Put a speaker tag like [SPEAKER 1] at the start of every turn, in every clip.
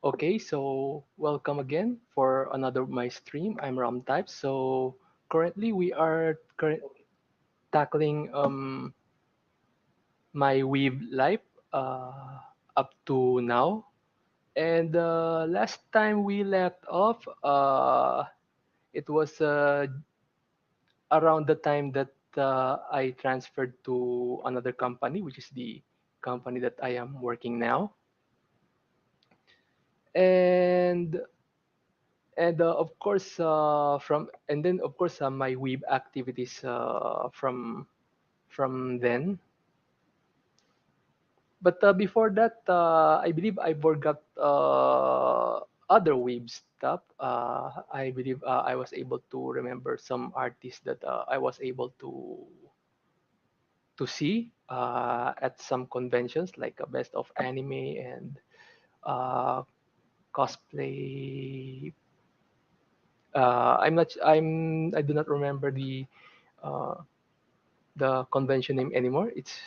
[SPEAKER 1] Okay, so welcome again for another my stream. I'm Ram Type. So currently we are tackling my weeb life uh, up to now. And last time we left off, it was around the time that I transferred to another company, which is the company that I am working now. And of course from and then of course my web activities from then. But before that, I believe I forgot other web stuff. I believe I was able to remember some artists that I was able to see at some conventions like Best of Anime and uh, cosplay. I do not remember uh, the convention name anymore. It's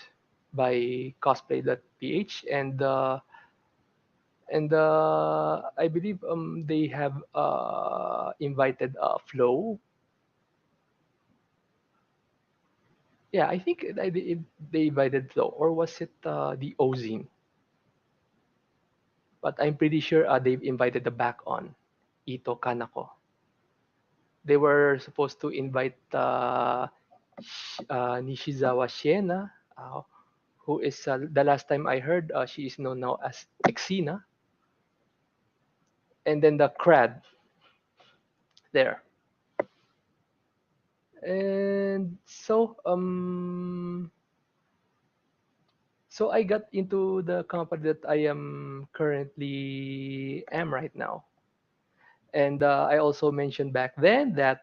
[SPEAKER 1] by cosplay.ph, and I believe they have invited Flow. Yeah, I think they invited Flow, or was it the Ozine? But I'm pretty sure they've invited the back on Ito Kanako. They were supposed to invite Nishizawa Shiena, who is the last time I heard, she is known now as Exina, and then the Crad there. And so I got into the company that I am currently am right now. And I also mentioned back then that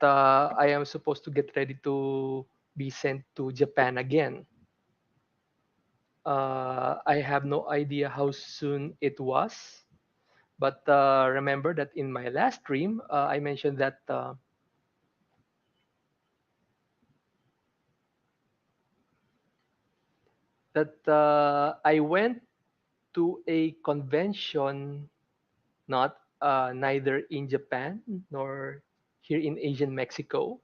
[SPEAKER 1] I am supposed to get ready to be sent to Japan again. I have no idea how soon it was, but remember that in my last stream, I mentioned that I went to a convention, not neither in Japan nor here in Asian Mexico,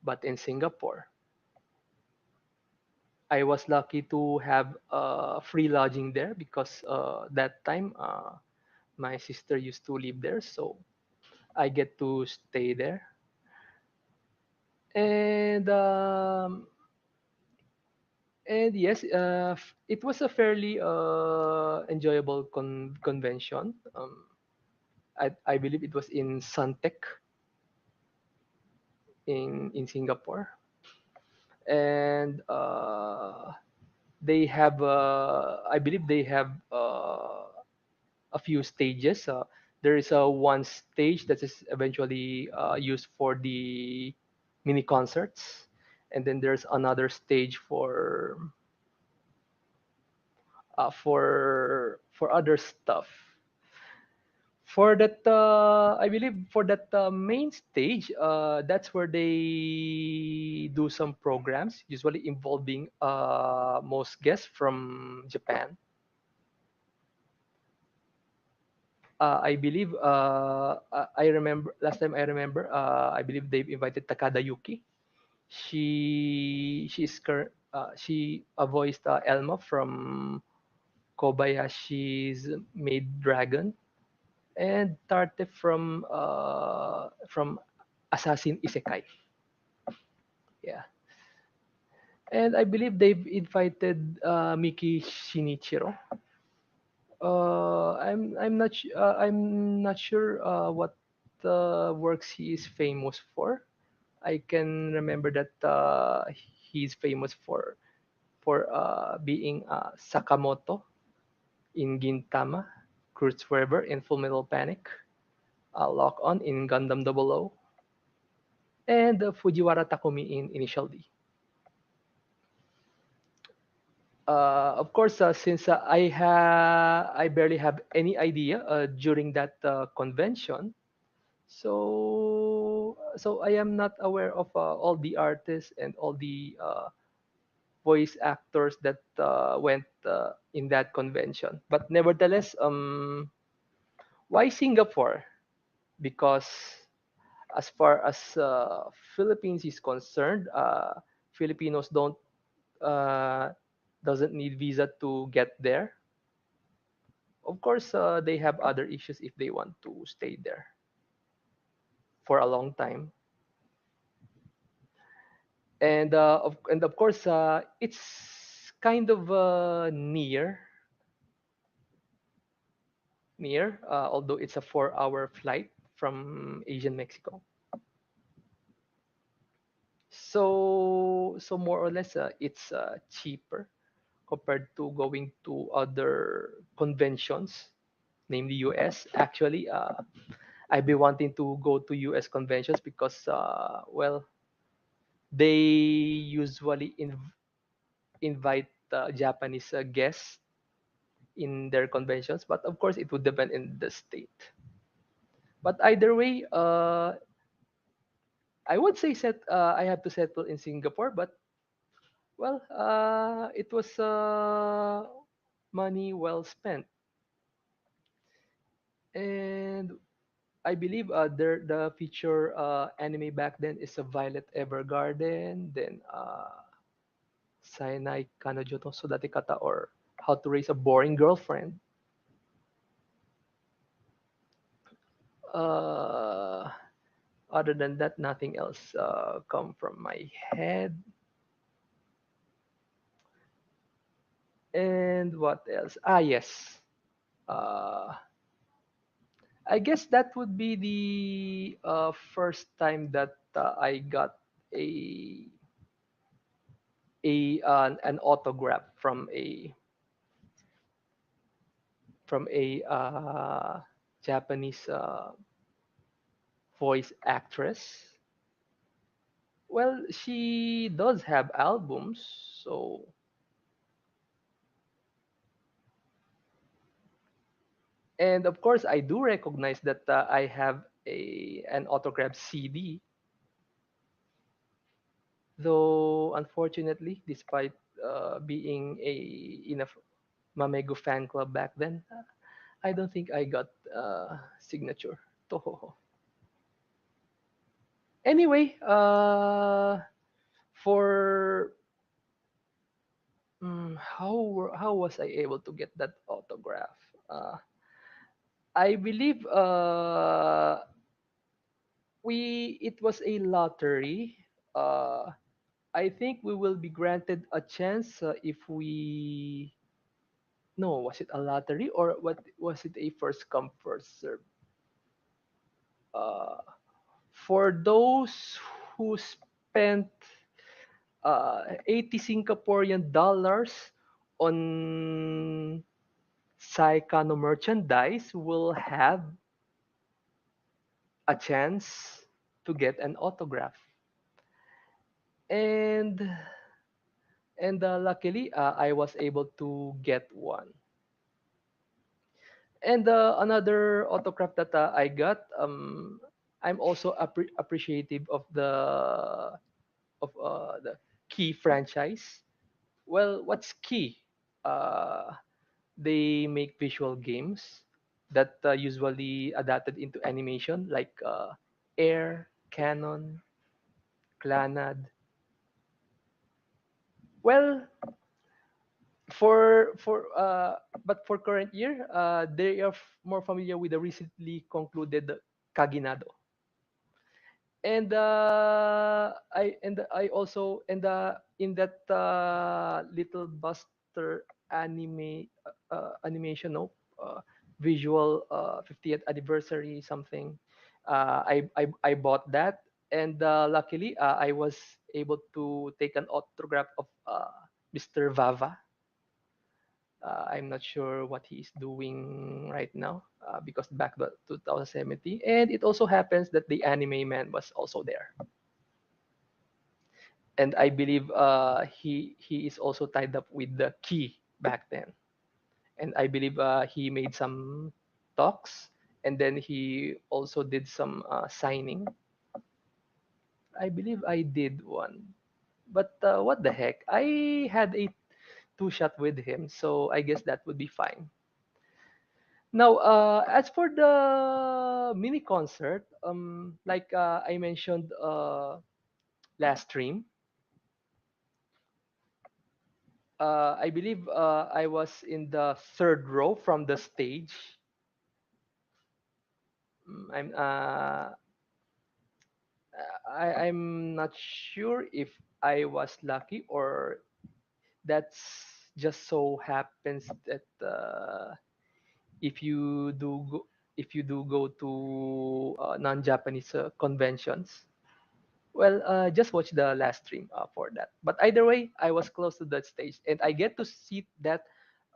[SPEAKER 1] but in Singapore. I was lucky to have free lodging there because that time my sister used to live there, so I get to stay there. And yes, it was a fairly enjoyable convention. I believe it was in Suntec in Singapore, and they have I believe they have a few stages. There is a one stage that is eventually used for the mini concerts, and then there's another stage for other stuff. For that, I believe for that main stage, that's where they do some programs, usually involving most guests from Japan. I believe I remember last time I remember I believe they've invited Takada Yuki. She voiced Elma from Kobayashi's Maid Dragon, and Tarte from Assassin Isekai. Yeah, and I believe they've invited Miki Shinichiro. I'm not sure what works he is famous for. I can remember that he's famous for being Sakamoto in Gintama, Kurtz Weber in Full Metal Panic, Lock On in Gundam 00, and Fujiwara Takumi in Initial D. Of course, since I barely have any idea during that convention, so I am not aware of all the artists and all the voice actors that went in that convention. But nevertheless, why Singapore? Because as far as Philippines is concerned, Filipinos don't doesn't need visa to get there. Of course, they have other issues if they want to stay there for a long time. And of course, it's kind of near, although it's a 4-hour flight from Asian Mexico. So more or less, it's cheaper compared to going to other conventions, namely US. Actually, I've been wanting to go to US conventions because, well, they usually invite Japanese guests in their conventions, but of course, it would depend in the state. But either way, I would say I have to settle in Singapore, but well, it was money well spent, and I believe the feature anime back then is a Violet Evergarden, then Sainai Kanojo to Sodate Kata, or How to Raise a Boring Girlfriend. Uh, Other than that, nothing else come from my head. And what else? Ah, yes. Uh, I guess that would be the first time that I got a an autograph from a Japanese voice actress. Well, she does have albums, so and of course I do recognize that I have a an autograph CD. Though unfortunately, despite being a in a Mamego fan club back then, I don't think I got signature Tohoho. Anyway, for how was I able to get that autograph? I believe we it was a lottery. Uh, I think we will be granted a chance if we no, was it a lottery or what was it a first come first serve? Uh, for those who spent 80 Singaporean dollars on Saikano merchandise will have a chance to get an autograph. And luckily, I was able to get one. And another autograph that I got, I'm also appreciative of the Key franchise. Well, what's Key? Uh, they make visual games that usually adapted into animation, like Air, Canon, Clanad. Well, but for current year, they are more familiar with the recently concluded Kaginado. And I also and in that Little Buster animation, no, visual 50th anniversary something. I bought that, and luckily I was able to take an autograph of Mr. Vava. I'm not sure what he is doing right now because back to 2017. And it also happens that the anime man was also there. And I believe he is also tied up with the key back then. And I believe he made some talks and then he also did some signing. I believe I did one. But what the heck? I had a two shot with him, so I guess that would be fine. Now, as for the mini concert, like I mentioned last stream, I believe I was in the third row from the stage. I'm not sure if I was lucky or that's just so happens that if you do go, if you do go to non-Japanese conventions, well, just watch the last stream for that. But either way, I was close to that stage, and I get to sit that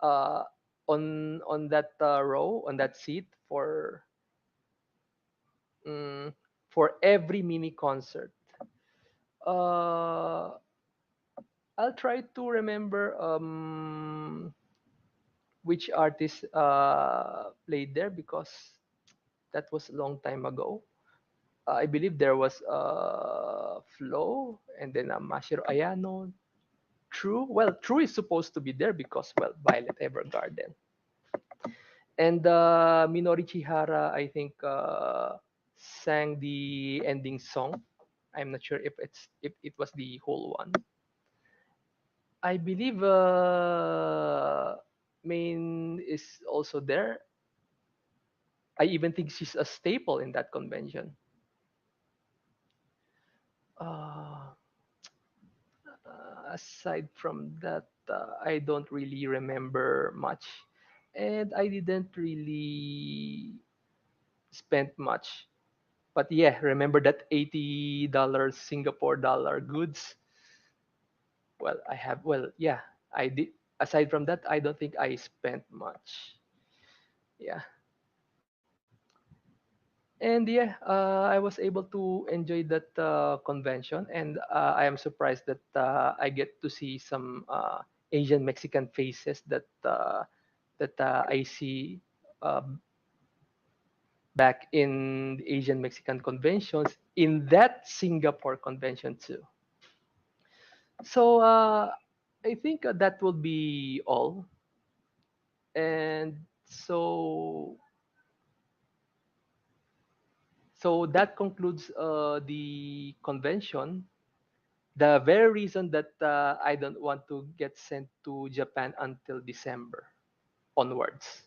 [SPEAKER 1] uh, on that row on that seat um, for every mini concert. Uh, I'll try to remember which artist played there because that was a long time ago. I believe there was Flo and then Mashiro Ayano. True. Well, True is supposed to be there because, well, Violet Evergarden. And Minori Chihara, I think, sang the ending song. I'm not sure if it was the whole one. I believe Main is also there. I even think she's a staple in that convention. Uh, Aside from that, I don't really remember much, and I didn't really spend much. But yeah, remember that $80 Singapore dollar goods? Well, I have. Well, yeah, I did. Aside from that, I don't think I spent much. Yeah. And yeah, I was able to enjoy that convention, and I am surprised that I get to see some Asian Mexican faces that I see uh, back in the Asian Mexican conventions in that Singapore convention too. So I think that will be all, and so that concludes the convention. The very reason that I don't want to get sent to Japan until December onwards.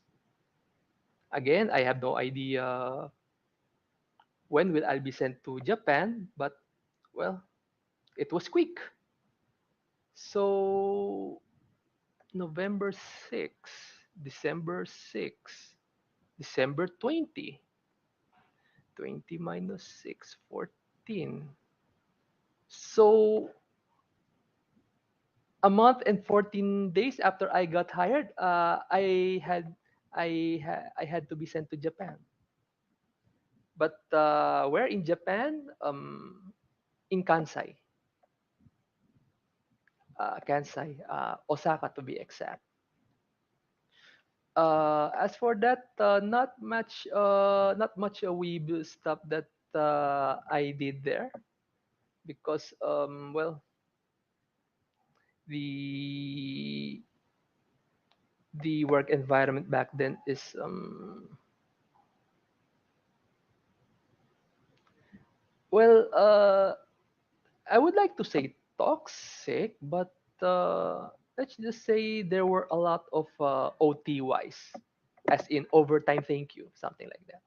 [SPEAKER 1] Again, I have no idea when will I be sent to Japan, but well, it was quick. So November 6, December 6, December 20, 20 minus 6, 14. So a month and 14 days after I got hired, I had to be sent to Japan. But where in Japan? In Kansai, Kansai, Osaka to be exact. As for that, not much weeb stuff that I did there because well, the the work environment back then is well, I would like to say toxic, but let's just say there were a lot of OTYs, as in overtime. Thank you, something like that.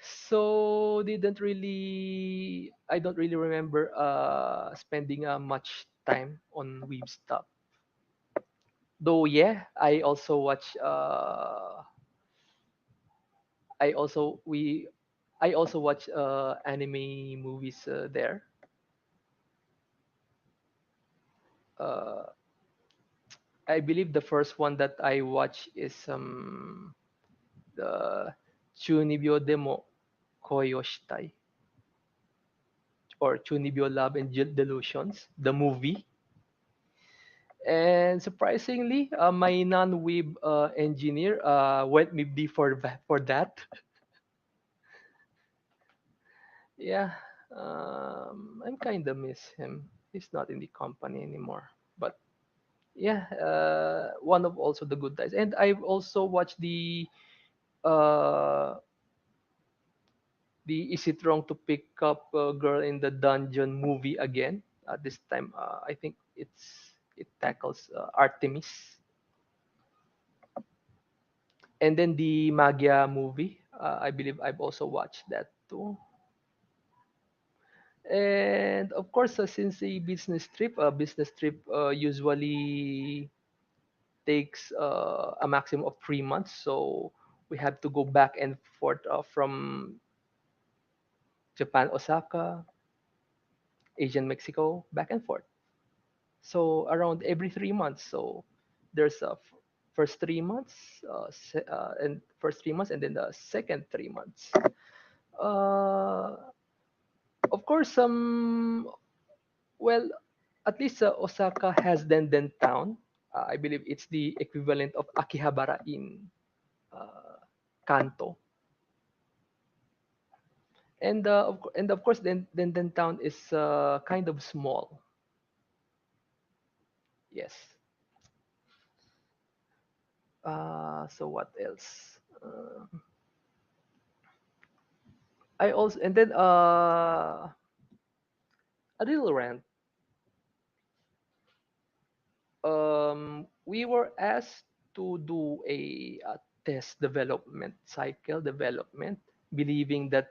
[SPEAKER 1] So I don't really remember spending much time on weeb stuff. Though yeah, I also we I also watch anime movies there. Uh, I believe the first one that I watched is the Chunibyo Demo Koyoshitai or Chunibyo Love and Delusions, the movie. And surprisingly, my non-weeb engineer went me for that. Yeah. I'm kind of miss him. He's not in the company anymore. But yeah, one of also the good guys. And I've also watched uh the Is It Wrong to Pick Up a Girl in the Dungeon movie again. This time, I think it tackles Artemis, and then the Magia movie. I believe I've also watched that too. And of course, since a business trip usually takes a maximum of 3 months, so we have to go back and forth from Japan, Osaka, Asian Mexico, back and forth. So around every 3 months. So there's a first 3 months, and first 3 months, and then the second 3 months. Uh, of course, well, at least Osaka has Denden Town. I believe it's the equivalent of Akihabara in uh, Kanto. And of course, Denden Town is kind of small. Yes. So what else? I also and then a little rant. We were asked to do a test development cycle development, believing that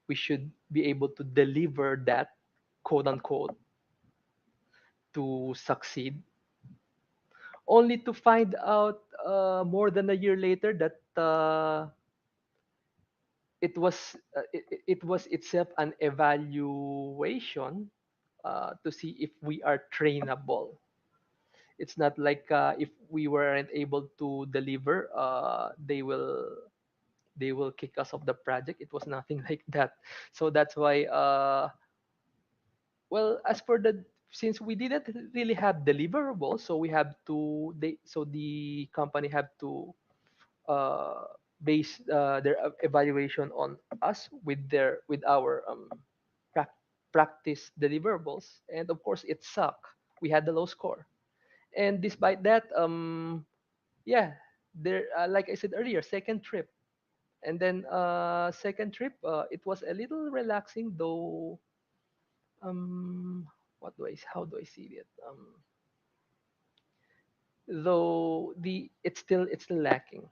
[SPEAKER 1] we should be able to deliver that, quote unquote, to succeed, only to find out more than a year later that it was itself an evaluation to see if we are trainable. It's not like if we weren't able to deliver, they will kick us off the project. It was nothing like that. So that's why, well, as for the since we didn't really have deliverables, so we have to so the company have to uh, base their evaluation on us with our prac- practice deliverables, and of course it sucked. We had the low score, and despite that, yeah, there, like I said earlier, second trip, and then second trip, it was a little relaxing, though. What do I how do I see it? Though the it's still lacking,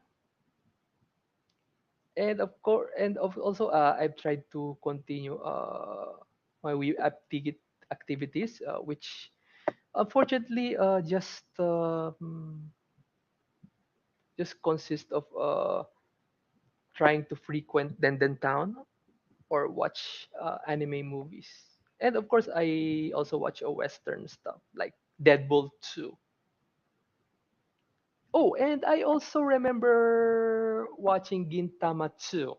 [SPEAKER 1] and of course, also I've tried to continue my web activities, which unfortunately just consist of trying to frequent Denden Town or watch anime movies. And of course, I also watch a Western stuff like Deadpool 2. Oh, and I also remember watching Gintama 2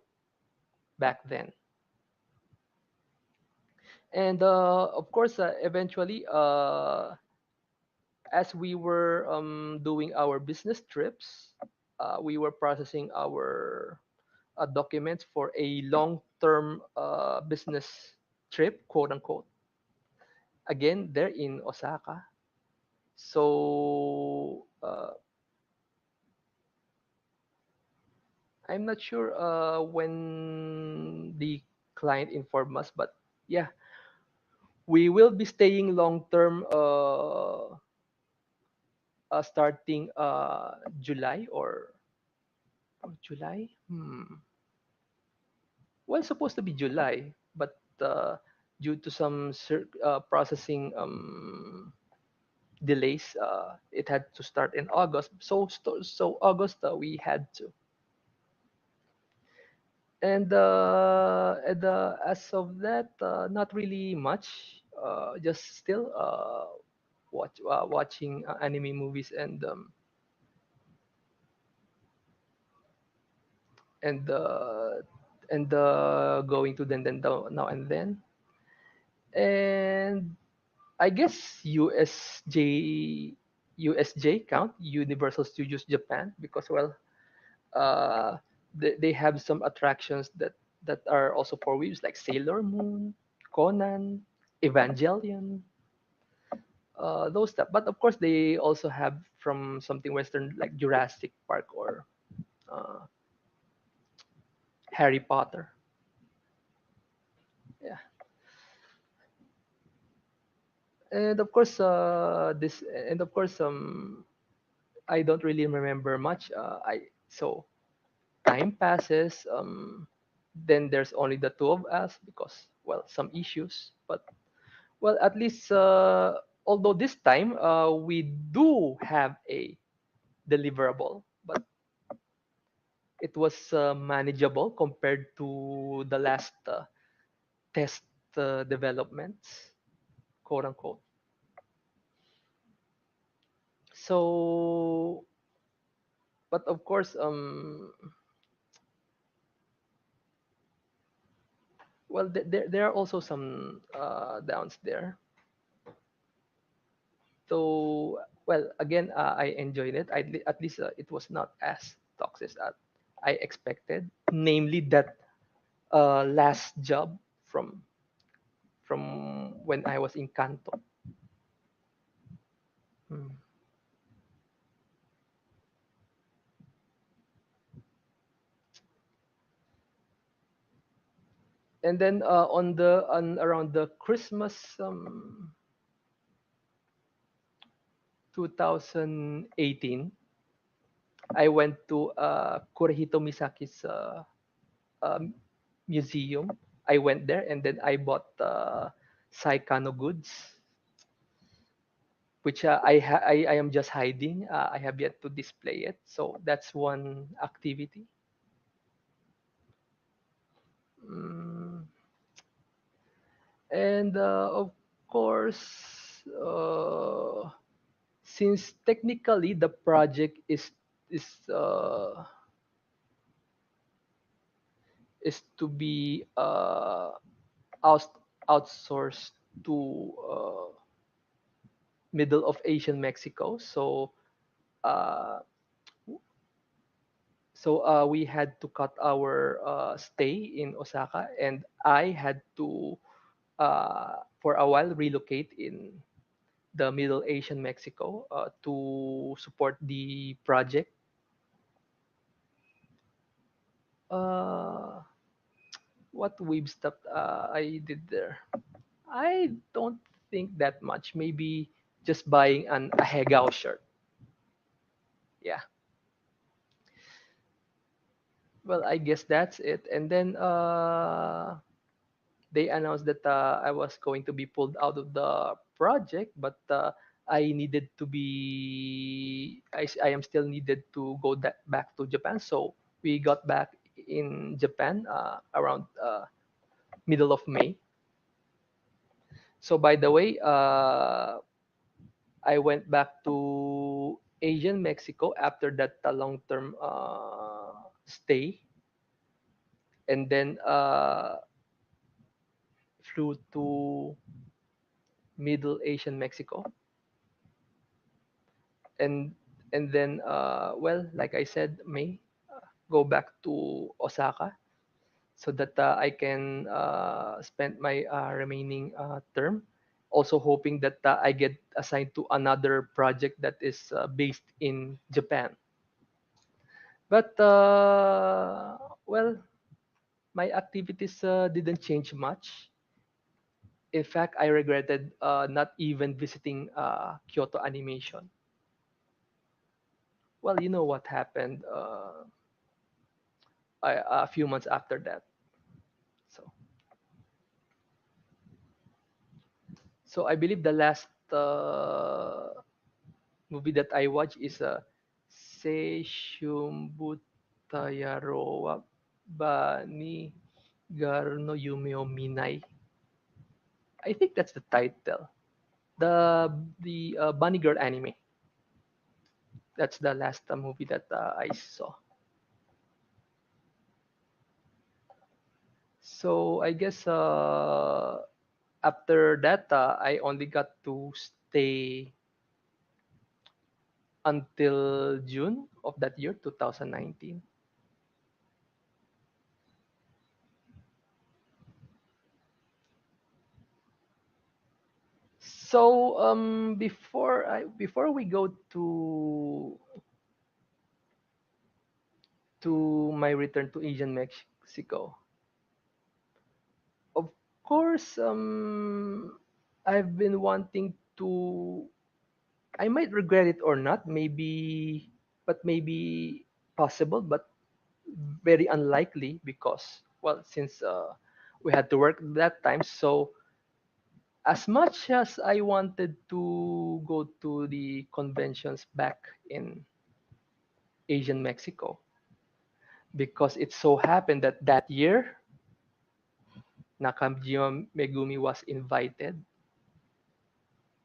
[SPEAKER 1] back then. And of course, eventually, as we were doing our business trips, we were processing our documents for a long-term business trip, quote unquote. Again, they're in Osaka. So I'm not sure when the client informed us, but yeah, we will be staying long term, starting July or July. Well, supposed to be July, but due to some processing delays, it had to start in August. So August, we had to. And as of that, not really much. Just still watching anime movies and going to Denden now and then. And I guess USJ count Universal Studios Japan, because well, they have some attractions that are also for weebs, like Sailor Moon. Conan, Evangelion, those stuff. But of course, they also have from something Western like Jurassic Park or uh, Harry Potter. Yeah, and of course, this and of course, I don't really remember much. I so time passes. Then there's only the two of us because well, some issues. But well, at least although this time we do have a deliverable, but it was manageable compared to the last test developments, quote unquote. So, but of course, well, there are also some downs there. So, well, again, I enjoyed it. At least it was not as toxic as I expected. Namely, that last job from when I was in Kanto. Hmm. And then on around the Christmas 2018, I went to Kurihito Misaki's um, museum. I went there and then I bought Saikano goods, which I am just hiding. I have yet to display it. So that's one activity. Mm, and of course, uh, since technically the project is uh, is to be out, outsourced to middle of Asian Mexico. Uh, we had to cut our stay in Osaka, and I had to for a while relocate in the Middle Asian Mexico to support the project. Uh, what weeb stuff I did there? I don't think that much. Maybe just buying a Hegao shirt. Yeah. Well, I guess that's it. And then they announced that I was going to be pulled out of the project, but I needed to be. I am still needed to go back to Japan. So we got back in Japan around middle of May. So by the way, I went back to Asian Mexico after that long-term stay, and then flew to Middle Asian Mexico, and then well, like I said, May go back to Osaka so that I can spend my remaining term. Also hoping that I get assigned to another project that is based in Japan. But well, my activities didn't change much. In fact, I regretted not even visiting Kyoto Animation. Well, you know what happened a few months after that. So, so I believe the last movie that I watched is Seishunbu Tayarowa Bani Garno Yumeo Minai. I think that's the title. The Bunny Girl anime. That's the last movie that I saw. So I guess after that I only got to stay until June of that year, 2019. So before we go to my return to Asian Mexico, of course, I've been wanting to. I might regret it or not, maybe, but maybe possible, but very unlikely because, well, since we had to work that time, so as much as I wanted to go to the conventions back in Asian Mexico, because it so happened that that year Nakajima Megumi was invited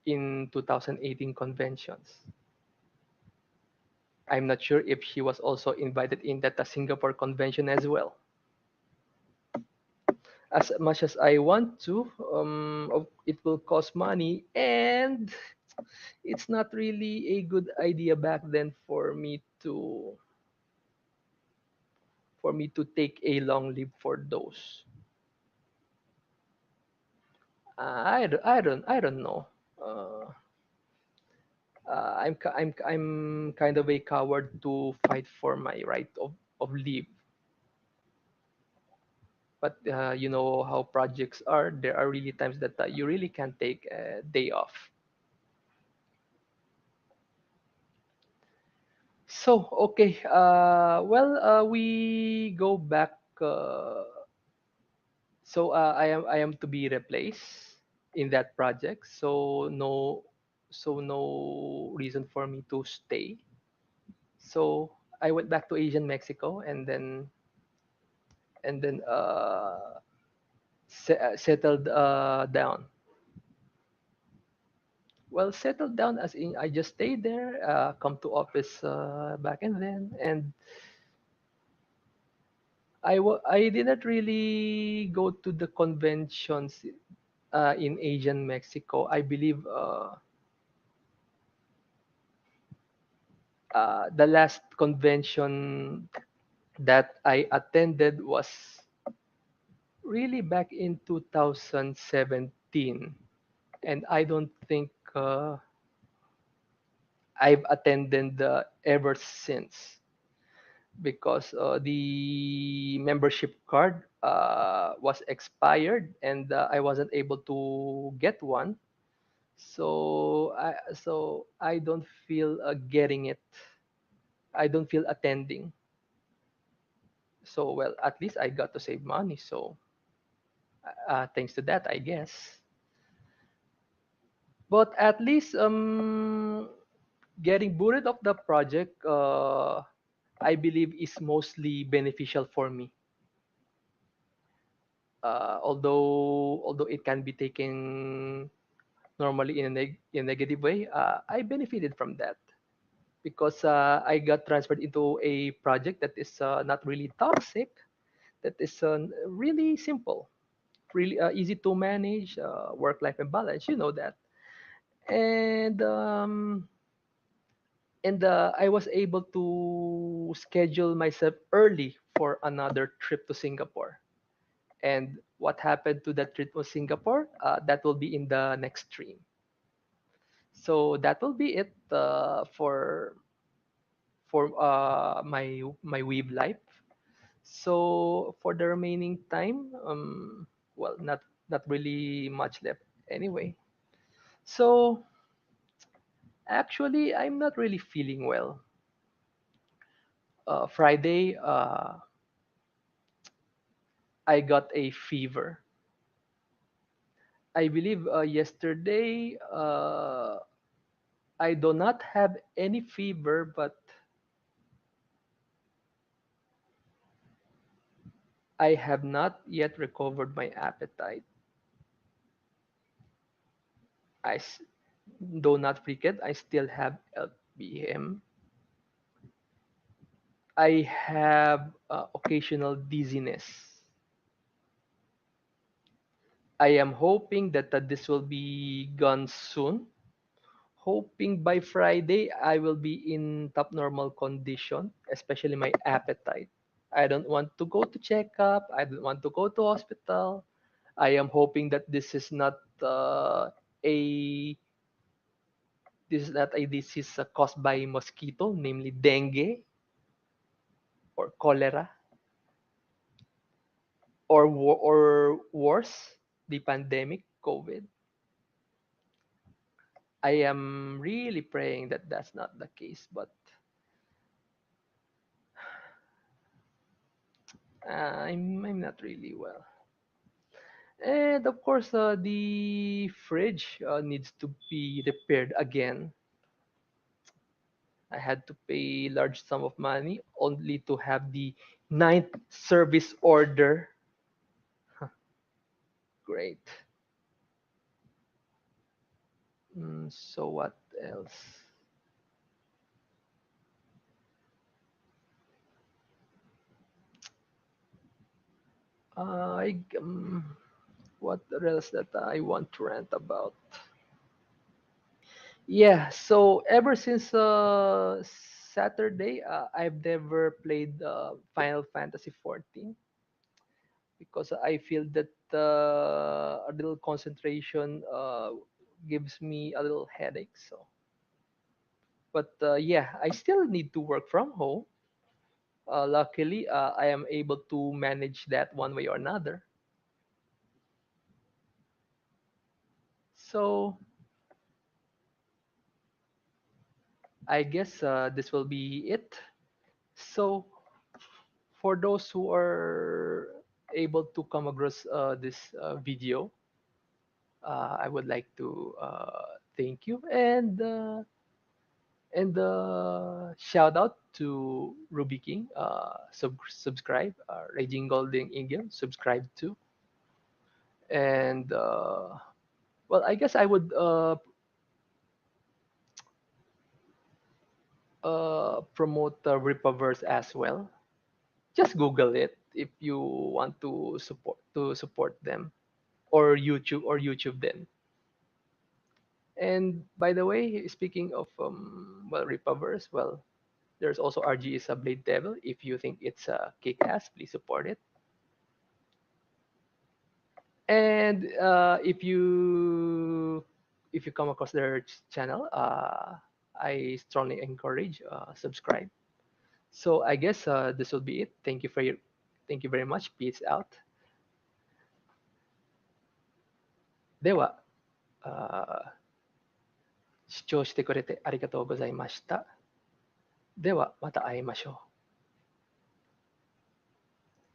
[SPEAKER 1] in 2018 conventions. I'm not sure if she was also invited in that Singapore convention as well. As much as I want to, it will cost money, and it's not really a good idea back then for me to take a long leave for those. I don't know. Uh, I'm kind of a coward to fight for my right of leave. But you know how projects are. There are really times that you really can't take a day off. So okay, we go back. I am to be replaced in that project. So no reason for me to stay. So I went back to Asian Mexico, and then settled down. Well, settled down as in I just stayed there, come to office back and then, and I didn't really go to the conventions in Asian Mexico. I believe the last convention that I attended was really back in 2017, and I don't think I've attended ever since because the membership card was expired and I wasn't able to get one. So I don't feel getting it. I don't feel attending. So well, at least I got to save money. So thanks to that, I guess. But at least getting booted off the project, I believe is mostly beneficial for me. Although it can be taken normally in in a negative way, I benefited from that because I got transferred into a project that is not really toxic, that is really simple, really easy to manage, work-life and balance. You know that, and I was able to schedule myself early for another trip to Singapore. And what happened to that trip to Singapore? That will be in the next stream. So that will be it for my weeb life. So for the remaining time, well, not really much left anyway. So actually, I'm not really feeling well. Friday, I got a fever. I believe yesterday I do not have any fever, but I have not yet recovered my appetite. I s- do not forget, I still have LPM. I have occasional dizziness. I am hoping that this will be gone soon. Hoping by Friday I will be in top normal condition, especially my appetite. I don't want to go to checkup. I don't want to go to hospital. I am hoping that this is not a this is not a disease caused by mosquito, namely dengue or cholera, or worse, the pandemic COVID. I am really praying that that's not the case, but I'm not really well. And of course, the fridge needs to be repaired again. I had to pay large sum of money only to have the ninth service order. Great. So what else? I what else that I want to rant about? Yeah, so ever since Saturday, I've never played Final Fantasy 14 because I feel that a little concentration gives me a little headache. So, but yeah, I still need to work from home. Luckily, I am able to manage that one way or another. So, I guess this will be it. So, for those who are able to come across this video, I would like to thank you and shout out to Ruby King. Subscribe, Raging Golden Eagle. Subscribe to, and well, I guess I would promote Ripaverse as well. Just Google it if you want to support them, or YouTube them. And by the way, speaking of well, Ripaverse, well, there's also RG is a Blade Devil. If you think it's a kick ass, please support it. And if you come across their channel, I strongly encourage subscribe. So I guess this will be it. Thank you very much. Peace out. では、視聴してくれてありがとうございました。ではまた会いましょう。